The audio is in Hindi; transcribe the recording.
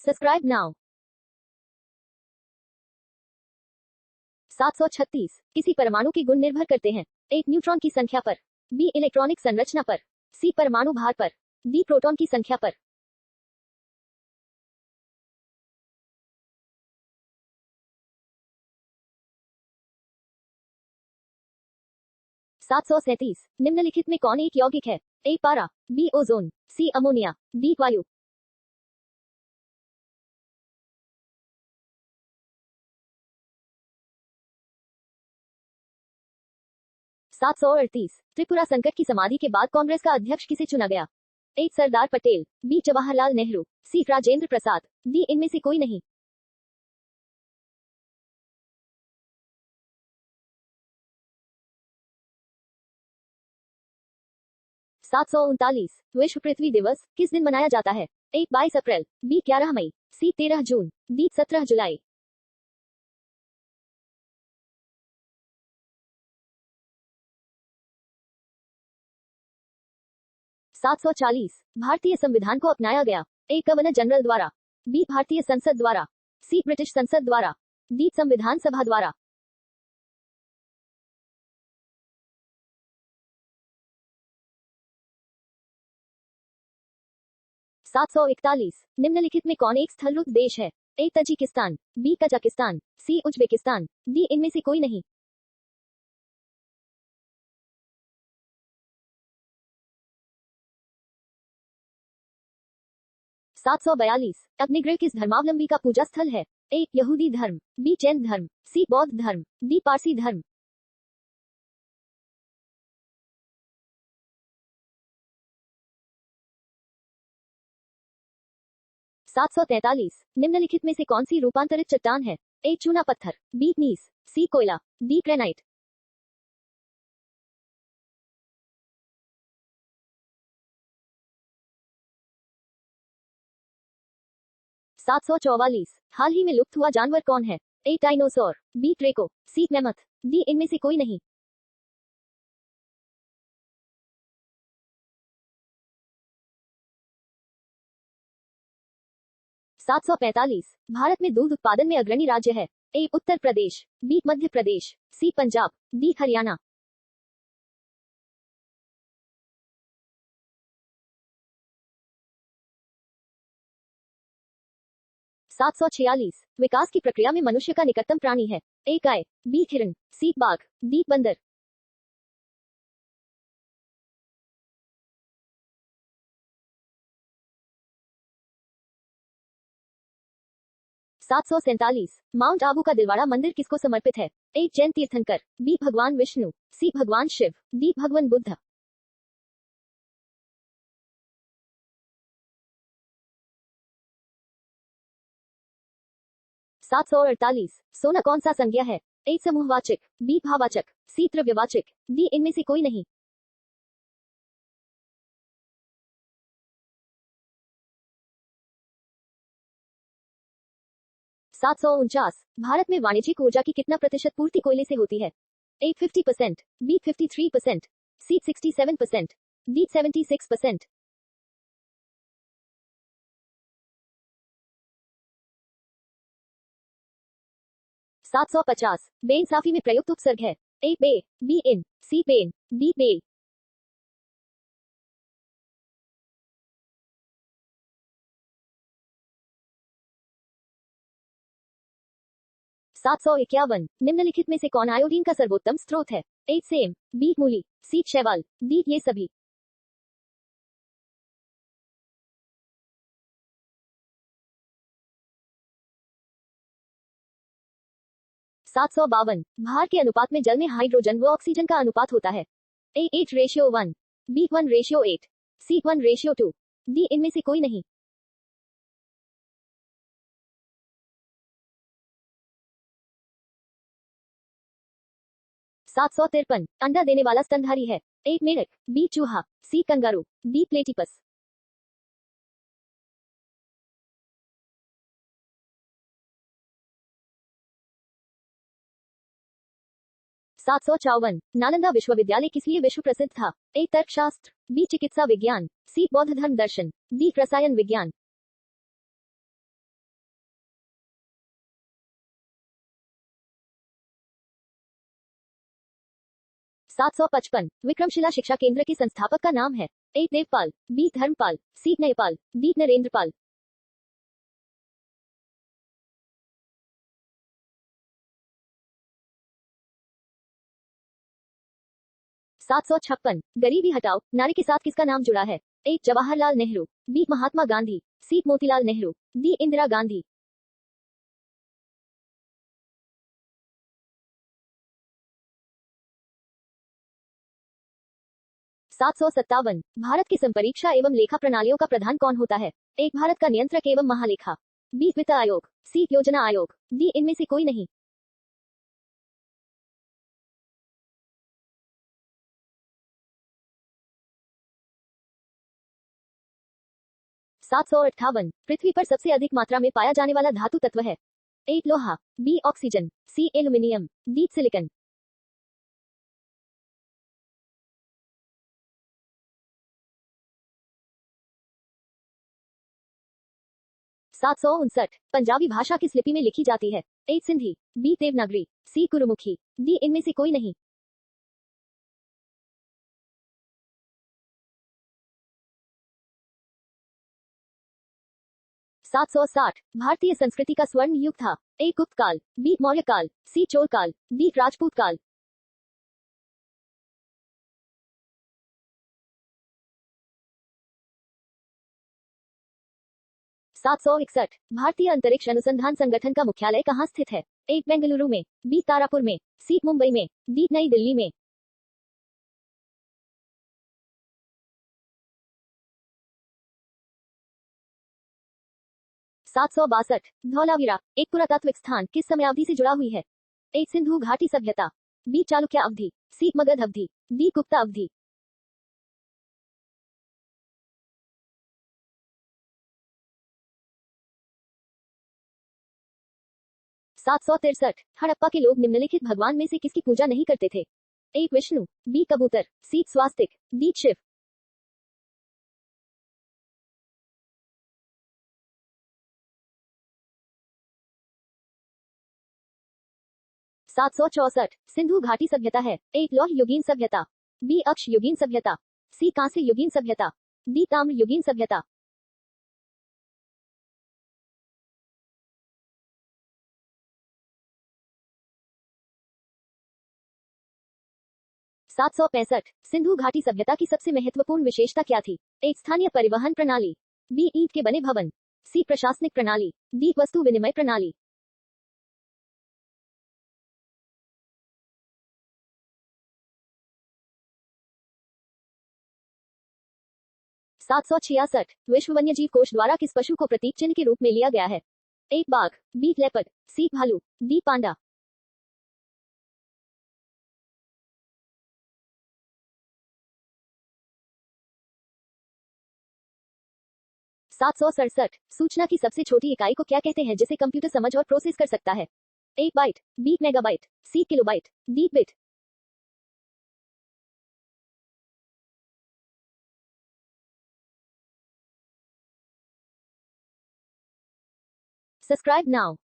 Subscribe now. 736 किसी परमाणु के गुण निर्भर करते हैं। एक न्यूट्रॉन की संख्या पर, बी इलेक्ट्रॉनिक संरचना पर, सी परमाणु भार पर, डी प्रोटॉन की संख्या पर। 737 निम्नलिखित में कौन एक यौगिक है? ए पारा, बी ओजोन, सी अमोनिया, डी वायु। 738 त्रिपुरा संकट की समाधि के बाद कांग्रेस का अध्यक्ष किसे चुना गया? ए सरदार पटेल, बी जवाहरलाल नेहरू, सी राजेंद्र प्रसाद, डी इनमें से कोई नहीं। 739 विश्व पृथ्वी दिवस किस दिन मनाया जाता है? ए 22 अप्रैल, बी 11 मई, सी 13 जून, डी 17 जुलाई। 740 भारतीय संविधान को अपनाया गया? ए गवर्नर जनरल द्वारा, बी भारतीय संसद द्वारा, सी ब्रिटिश संसद द्वारा, डी संविधान सभा द्वारा। 741 निम्नलिखित में कौन एक स्थलरूप देश है? ए तजिकिस्तान, बी कजाकिस्तान, सी उज्बेकिस्तान, डी इनमें से कोई नहीं। 742 अग्निग्रह किस धर्मावलंबी का पूजा स्थल है? ए यहूदी धर्म, बी जैन धर्म, सी बौद्ध धर्म, डी पारसी धर्म। 743 निम्नलिखित में से कौन सी रूपांतरित चट्टान है? ए चूना पत्थर, बी नीस, सी कोयला, डी ग्रेनाइट। 744 हाल ही में लुप्त हुआ जानवर कौन है? ए डायनासोर, बी ट्रेको, सी मैमथ, डी इनमें से कोई नहीं। 745 भारत में दूध उत्पादन में अग्रणी राज्य है? ए उत्तर प्रदेश, बी मध्य प्रदेश, सी पंजाब, डी हरियाणा। 746 विकास की प्रक्रिया में मनुष्य का निकटतम प्राणी है? ए गाय, बी हिरन, सी बाघ, डी बंदर। 747 माउंट आबू का दिलवाड़ा मंदिर किसको समर्पित है? ए जैन तीर्थंकर, बी भगवान विष्णु, सी भगवान शिव, डी भगवान बुद्ध। 748 सोना कौन सा संज्ञा है? ए समूहवाचक, बी भाववाचक, सी द्रव्यवाचक, डी इनमें से कोई नहीं। 749 भारत में वाणिज्यिक ऊर्जा की कितना प्रतिशत पूर्ति कोयले से होती है? ए 50%, बी 53%, सी 67%, डी 76%। 750 बेइंसाफी में प्रयुक्त उपसर्ग है? ए बे, बी इन, सी बेन, डी बे। 751 निम्नलिखित में से कौन आयोडीन का सर्वोत्तम स्रोत है? ए सेम, बी मूली, सी शैवाल, डी ये सभी। 752 भार के अनुपात में जल में हाइड्रोजन व ऑक्सीजन का अनुपात होता है? ए 8:1, बी 1:8, सी 1:2, डी इनमें से कोई नहीं। 753 अंडा देने वाला स्तनधारी है? ए मेढक, बी चूहा, सी कंगारू, डी प्लेटिपस। 754 नालंदा विश्वविद्यालय किस लिए विश्व प्रसिद्ध था? ए तर्कशास्त्र, बी चिकित्सा विज्ञान, सी बौद्ध धर्म दर्शन, डी रसायन विज्ञान। 755 विक्रमशिला शिक्षा केंद्र के संस्थापक का नाम है? ए देवपाल, बी धर्मपाल, सी न्ययपाल, डी नरेंद्रपाल। 756 गरीबी हटाओ नारे के साथ किसका नाम जुड़ा है? ए जवाहरलाल नेहरू, बी महात्मा गांधी, सी मोतीलाल नेहरू, डी इंदिरा गांधी। 757 भारत की संपरीक्षा एवं लेखा प्रणालियों का प्रधान कौन होता है? एक भारत का नियंत्रक एवं महालेखा, बी वित्त आयोग, सी योजना आयोग, डी इनमें से कोई नहीं। 758 पृथ्वी पर सबसे अधिक मात्रा में पाया जाने वाला धातु तत्व है? ए लोहा, बी ऑक्सीजन, सी एल्यूमिनियम, डी सिलिकन। 759 पंजाबी भाषा किस लिपि में लिखी जाती है? ए सिंधी, बी देवनागरी, सी गुरुमुखी, डी इनमें से कोई नहीं। 760 भारतीय संस्कृति का स्वर्ण युग था? ए गुप्त काल, बी मौर्य काल, सी चोल काल, डी राजपूत काल। 761 भारतीय अंतरिक्ष अनुसंधान संगठन का मुख्यालय कहाँ स्थित है? ए बेंगलुरु में, बी तारापुर में, सी मुंबई में, डी नई दिल्ली में। 762 धौलावीरा एक पुरातात्विक स्थान किस समय अवधि से जुड़ा हुई है? ए सिंधु घाटी सभ्यता, बी चालुक्य अवधि, सी मगध अवधि, डी गुप्ता अवधि। 763 हड़प्पा के लोग निम्नलिखित भगवान में से किसकी पूजा नहीं करते थे? ए विष्णु, बी कबूतर, सी स्वास्तिक, डी शिव। 764 सिंधु घाटी सभ्यता है? ए लौह युगीन सभ्यता, बी अक्ष युगीन सभ्यता, सी कांस्य युगीन सभ्यता, डी ताम्र युगीन सभ्यता। 765 सिंधु घाटी सभ्यता की सबसे महत्वपूर्ण विशेषता क्या थी? एक स्थानीय परिवहन प्रणाली, बी ईंट के बने भवन, सी प्रशासनिक प्रणाली, डी वस्तु विनिमय प्रणाली। 766 विश्व वन्यजीव कोष द्वारा किस पशु को प्रतीक चिन्ह के रूप में लिया गया है? ए बाघ, बी लेपर्ड, सी भालू, डी पांडा। 767 सूचना की सबसे छोटी इकाई को क्या कहते हैं जिसे कंप्यूटर समझ और प्रोसेस कर सकता है? A byte, B megabyte, C kilobyte, D bit. 'Subscribe now'